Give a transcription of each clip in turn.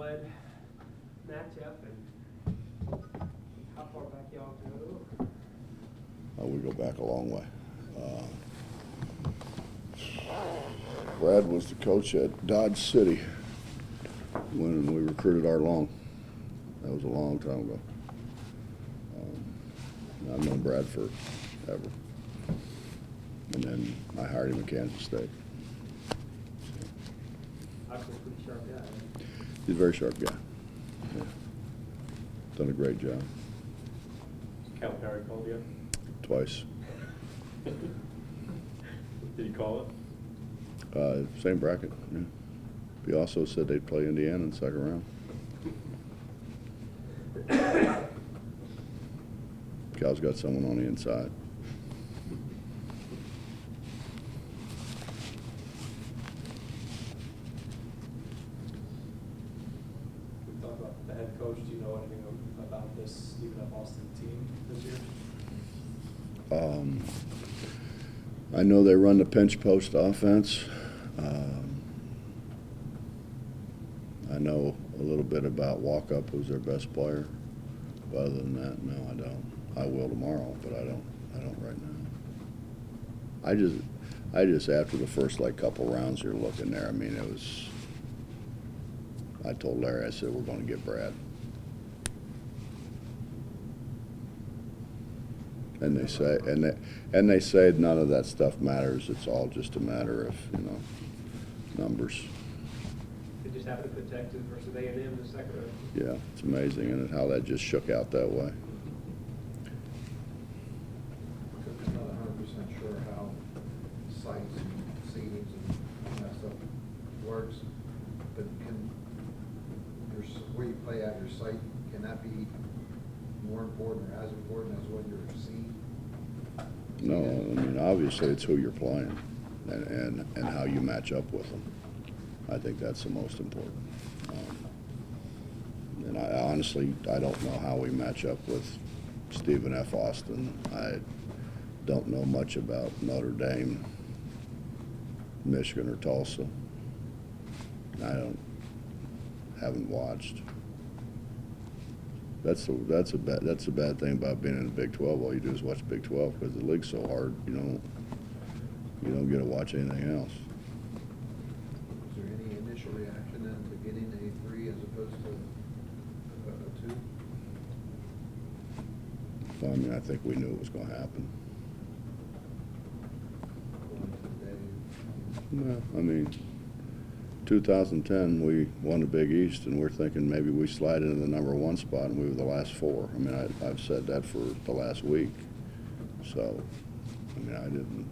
blood matchup, and how far back y'all go? We go back a long way. Brad was the coach at Dodge City when we recruited Art Long. That was a long time ago. I've known Brad forever. And then I hired him at Kansas State. Obviously a pretty sharp guy. He's a very sharp guy. Yeah. Done a great job. Calipari called you? Twice. Did he call it? Same bracket. Yeah. He also said they'd play Indiana in the second round. Cal's got someone on the inside. We talked about the head coach. Do you know anything about this Stephen F. Austin team this year? I know they run the pinch post offense. I know a little bit about Walkup, who's their best player. But other than that, no, I don't. I will tomorrow, but I don't right now. I just after the first couple rounds you're looking there, I mean, it was, I told Larry, I said, we're going to get Brad. And they say none of that stuff matters. It's all just a matter of, numbers. They just happened to put Texas versus A&M in the second round. Yeah, it's amazing, and how that just shook out that way. I'm not 100% sure how sites and seedings and that stuff works, but where you play at your site, can that be more important or as important as what you're seeing? No, I mean, obviously it's who you're playing and how you match up with them. I think that's the most important. And I honestly don't know how we match up with Stephen F. Austin. I don't know much about Notre Dame, Michigan, or Tulsa. Haven't watched. That's a bad thing about being in the Big 12. All you do is watch Big 12 because the league's so hard. You don't get to watch anything else. Is there any initial reaction then to getting a 3 as opposed to a 2? So, I mean, I think we knew it was going to happen. Well, I mean, 2010 we won the Big East, and we're thinking maybe we slide into the #1 spot, and we were the last 4. I mean, I've said that for the last week. So, I mean, I didn't.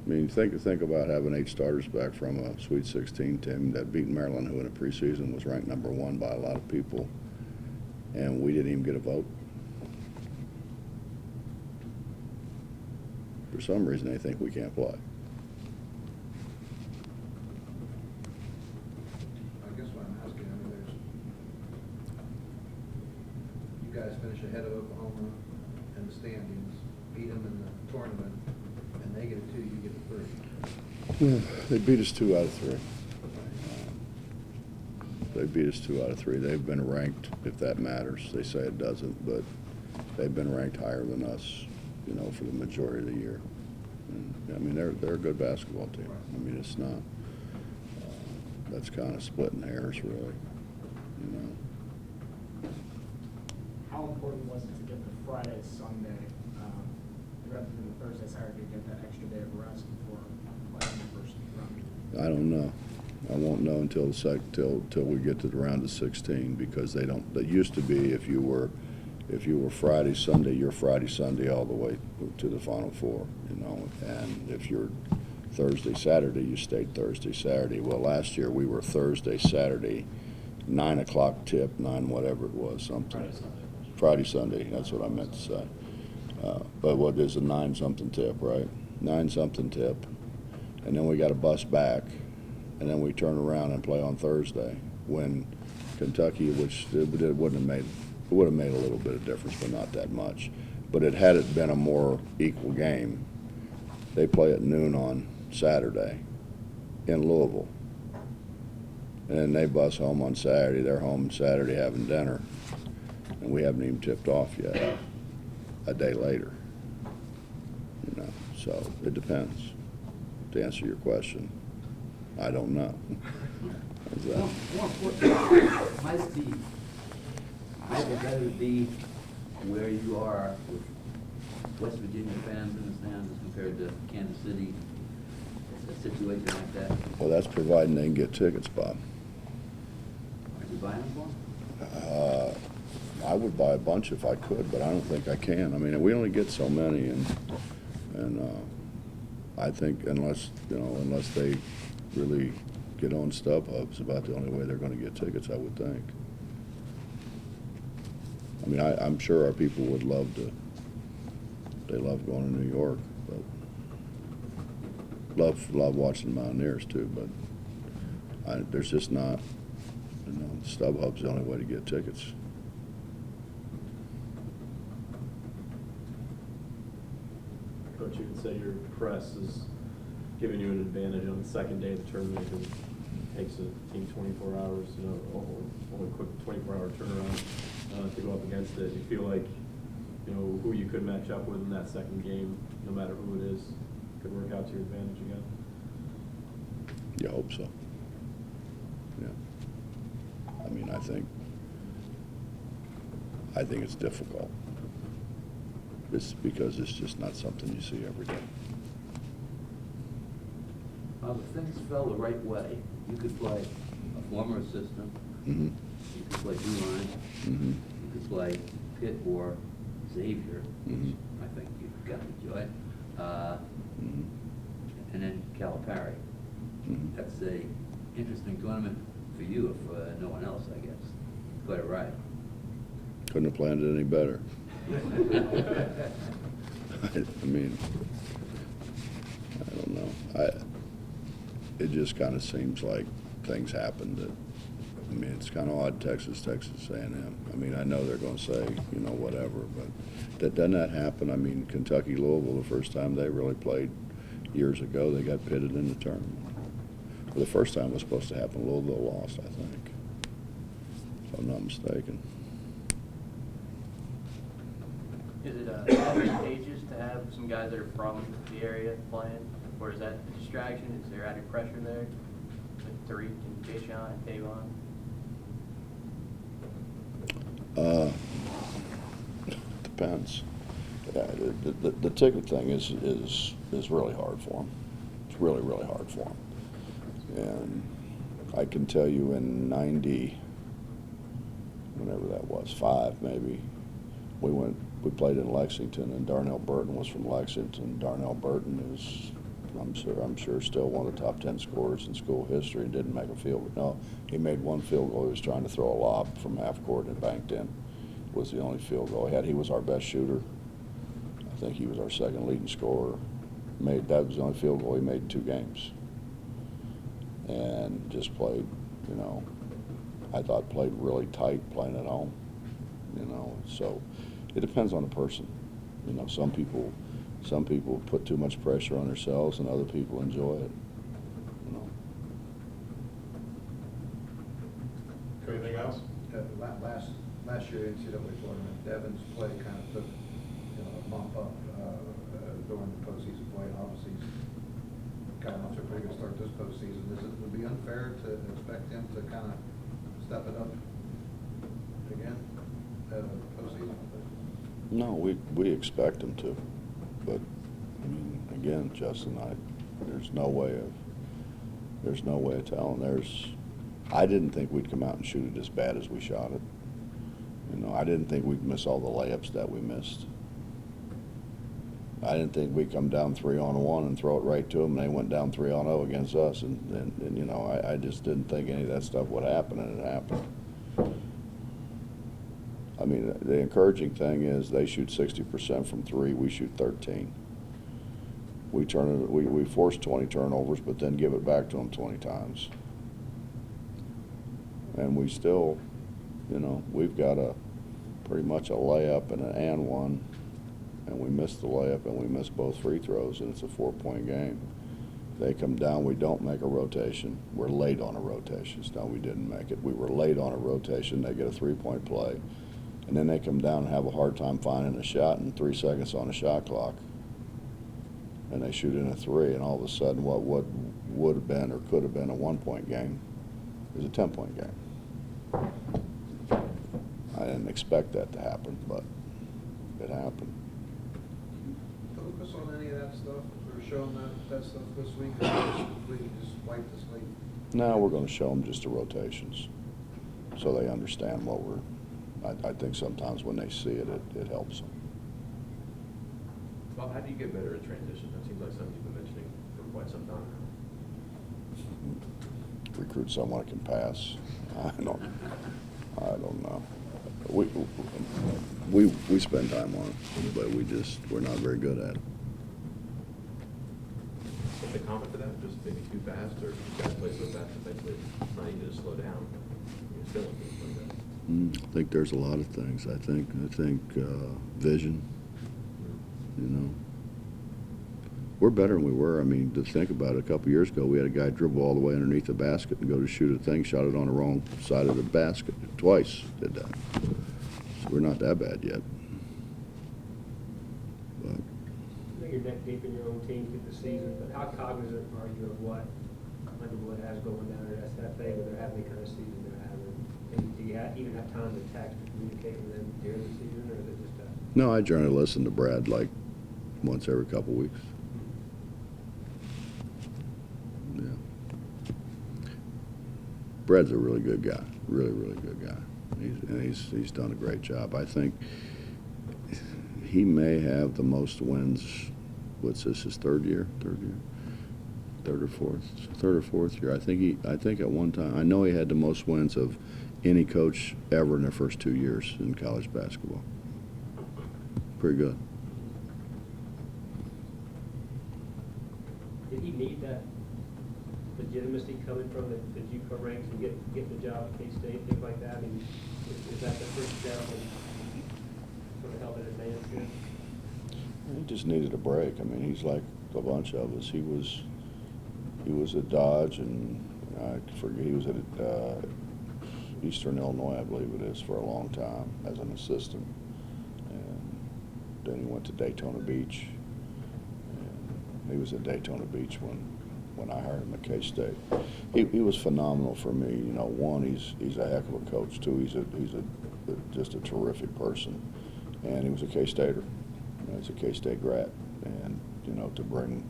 I mean, think about having 8 starters back from a Sweet 16 team that beat Maryland, who in the preseason was ranked #1 by a lot of people, and we didn't even get a vote. For some reason, they think we can't play. I guess what I'm asking, I mean, you guys finish ahead of Oklahoma in the standings, beat them in the tournament, and they get a 2, you get a 3. Yeah, they beat us 2 out of 3. They beat us 2 out of 3. They've been ranked, if that matters. They say it doesn't, but they've been ranked higher than us, for the majority of the year. And, I mean, they're a good basketball team. I mean, it's not. That's kind of splitting hairs, really. How important was it to get the Friday, Sunday, rather than the Thursday, Saturday, to get that extra day of rest before playing the first round? I don't know. I won't know until till we get to the round of 16, because they don't. That used to be if you were Friday, Sunday, you're Friday, Sunday all the way to the Final Four, and if you're Thursday, Saturday, you stayed Thursday, Saturday. Well, last year we were Thursday, Saturday, 9 o'clock tip, 9 whatever it was, something. Friday, Sunday, that's what I meant to say. But what is a 9 something tip, right? 9 something tip, and then we got a bus back, and then we turn around and play on Thursday when Kentucky, which it wouldn't have made. It would have made a little bit of difference, but not that much. But had it been a more equal game, They play at noon on Saturday in Louisville. And they bus home on Saturday. They're home Saturday having dinner. And we haven't even tipped off yet, a day later. You know, so it depends. To answer your question, I don't know. How's that? More importantly, might it better be where you are with West Virginia fans in the stands as compared to Kansas City, a situation like that? Well, that's providing they can get tickets, Bob. Are you buying them for them? I would buy a bunch if I could, but I don't think I can. I mean, we only get so many, and I think unless they really get on StubHub, it's about the only way they're going to get tickets, I would think. I mean, I'm sure our people would love to. They love going to New York, but love watching the Mountaineers too. But there's just not. You know, StubHub's the only way to get tickets. Coach, you could say your press is giving you an advantage on the second day of the tournament because it takes a team 24 hours, you know, only quick 24-hour turnaround to go up against it. You feel like, you know, who you could match up with in that second game, no matter who it is, could work out to your advantage again? You hope so. Yeah. I mean, I think it's difficult. It's because it's just not something you see every day. Well, if things fell the right way, you could play a former assistant, Mm-hmm. you could play D-line, Mm-hmm. you could play Pitt or Xavier, which Mhm. I think you've got to enjoy, Mm-hmm. and then Calipari. Mm-hmm. That's a interesting tournament for you, if no one else, I guess. Quite a ride. Couldn't have planned it any better. I mean, I don't know. It just kind of seems like things happen that, I mean, it's kind of odd, Texas A&M. I mean, I know they're going to say, you know, whatever, but doesn't that happen? I mean, Kentucky, Louisville, the first time they really played years ago, they got pitted in the tournament. Well, the first time was supposed to happen, Louisville lost, I think, if I'm not mistaken. Is it advantageous to have some guys that are from the area playing, or is that a distraction? Is there added pressure there with Tariq and Jayshawn and Tavon? Depends. Yeah, the ticket thing is really hard for them. It's really, really hard for them. And I can tell you in 90, whenever that was, 5 maybe, we played in Lexington, and Darnell Burton was from Lexington. Darnell Burton is, I'm sure still one of the top 10 scorers in school history, and didn't make a field goal. No, he made one field goal. He was trying to throw a lob from half court and banked in. Was the only field goal he had. He was our best shooter. I think he was our second leading scorer. That was the only field goal he made in 2 games. And just played, you know, I thought played really tight playing at home, you know. So it depends on the person. You know, some people put too much pressure on themselves, and other people enjoy it, you know. Anything else? Last year NCAA tournament, Devon's play kind of took, you know, a bump up during the postseason play. Obviously, he's gotten off to a pretty good start this postseason. Would it be unfair to expect him to kind of step it up again at a postseason? No, we expect him to, but I mean, again, Justin, there's no way of telling. I didn't think we'd come out and shoot it as bad as we shot it. You know, I didn't think we'd miss all the layups that we missed. I didn't think we'd come down 3-on-1 and throw it right to them, and they went down 3-on-0 against us, and you know, I just didn't think any of that stuff would happen, and it happened. I mean, the encouraging thing is they shoot 60% from 3, we shoot 13. We force 20 turnovers, but then give it back to them 20 times. And we still, you know, we've got pretty much a layup and one and we miss the layup and we miss both free throws and it's a 4-point game. They come down, we don't make a rotation. We're late on a rotation. No, we didn't make it. We were late on a rotation. They get a 3-point play. And then they come down and have a hard time finding a shot and 3 seconds on the shot clock. And they shoot in a 3, and all of a sudden what would have been or could have been a 1-point game is a 10-point game. I didn't expect that to happen, but it happened. Focus on any of that stuff, or show them that stuff this week, or just completely just wipe the slate? Now we're going to show them just the rotations so they understand what we're, I think sometimes when they see it, it helps them. Bob, how do you get better at transition? That seems like something you've been mentioning for quite some time now. Recruit someone that can pass. I don't know. We spend time on it, but we're not very good at it. Is the comment to that just maybe too fast, or you guys play so fast defensively, it's not easy to slow down? You're still like that. I think there's a lot of things. I think vision. You know, we're better than we were. I mean, to think about it, a couple years ago, we had a guy dribble all the way underneath the basket and go to shoot a thing, shot it on the wrong side of the basket. Twice did that. So we're not that bad yet. But I think you're neck deep in your own team through the season, but how cognizant are you of what Underwood has going down at SFA when they're having the kind of season they're having? And do you even have time to text or communicate with them during the season, or is it just a... no, I generally listen to Brad like once every couple weeks. Yeah. Brad's a really good guy, really good guy. He's done a great job. I think he may have the most wins. What's this? His third or fourth year. I think at one time, I know he had the most wins of any coach ever in their first 2 years in college basketball. Pretty good. Did he need that legitimacy coming from the JUCO ranks and get the job at K-State, things like that? I mean, is that the first step in sort of helping advance good? He just needed a break. I mean, he's like a bunch of us. He was at Dodge, and I forget, he was at Eastern Illinois, I believe it is, for a long time as an assistant. And then he went to Daytona Beach. And he was at Daytona Beach when I hired him at K-State. He was phenomenal for me. You know, one, he's a heck of a coach. Two, he's just a terrific person. And he was a K-Stater. He's a K-State grad. And, you know, to bring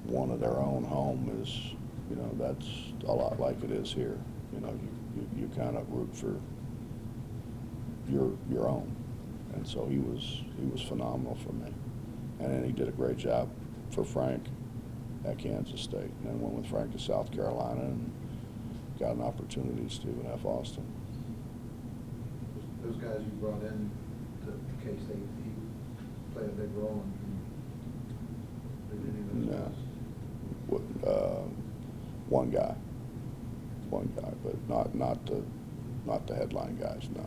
one of their own home is, you know, that's a lot like it is here. You know, you kind of root for your own. And so he was phenomenal for me. And then he did a great job for Frank at Kansas State. And then went with Frank to South Carolina and got an opportunity to Stephen F. Austin. Those guys you brought in to K-State, he played a big role in any of those guys? One guy, but not the headline guys, no.